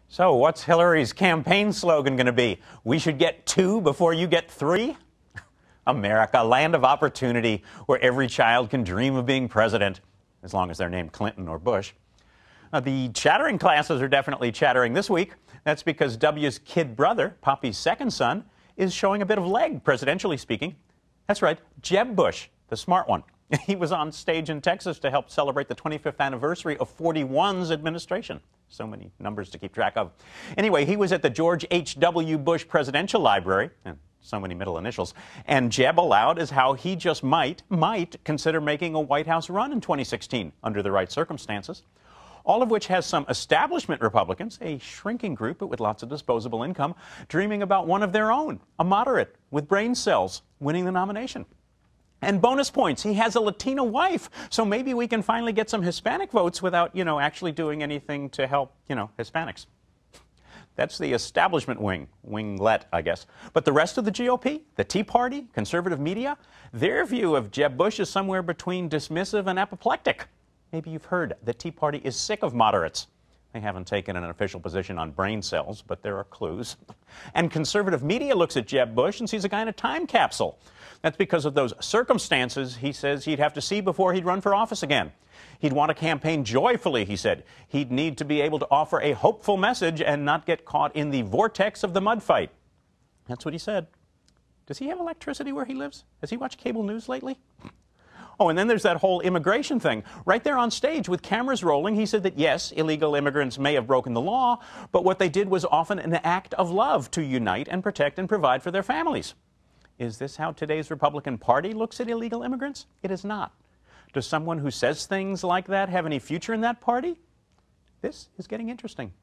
So what's Hillary's campaign slogan going to be? We should get 2 before you get 3? America, land of opportunity where every child can dream of being president, as long as they're named Clinton or Bush. The chattering classes are definitely chattering this week. That's because W's kid brother, Poppy's second son, is showing a bit of leg, presidentially speaking. That's right, Jeb Bush, the smart one. He was on stage in Texas to help celebrate the 25th anniversary of 41's administration. So many numbers to keep track of. Anyway, he was at the George H.W. Bush Presidential Library, and so many middle initials, and Jeb allowed as how he just might consider making a White House run in 2016 under the right circumstances. All of which has some establishment Republicans, a shrinking group but with lots of disposable income, dreaming about one of their own, a moderate with brain cells, winning the nomination. And bonus points, he has a Latina wife, so maybe we can finally get some Hispanic votes without, actually doing anything to help, Hispanics. That's the establishment winglet, I guess. But the rest of the GOP, the Tea Party, conservative media, their view of Jeb Bush is somewhere between dismissive and apoplectic. Maybe you've heard the Tea Party is sick of moderates. They haven't taken an official position on brain cells, but there are clues. And conservative media looks at Jeb Bush and sees a guy in a time capsule. That's because of those circumstances he says he'd have to see before he'd run for office again. He'd want to campaign joyfully, he said. He'd need to be able to offer a hopeful message and not get caught in the vortex of the mud fight. That's what he said. Does he have electricity where he lives? Has he watched cable news lately? Oh, and then there's that whole immigration thing. Right there on stage with cameras rolling, he said that, yes, illegal immigrants may have broken the law, but what they did was often an act of love to unite and protect and provide for their families. Is this how today's Republican Party looks at illegal immigrants? It is not. Does someone who says things like that have any future in that party? This is getting interesting.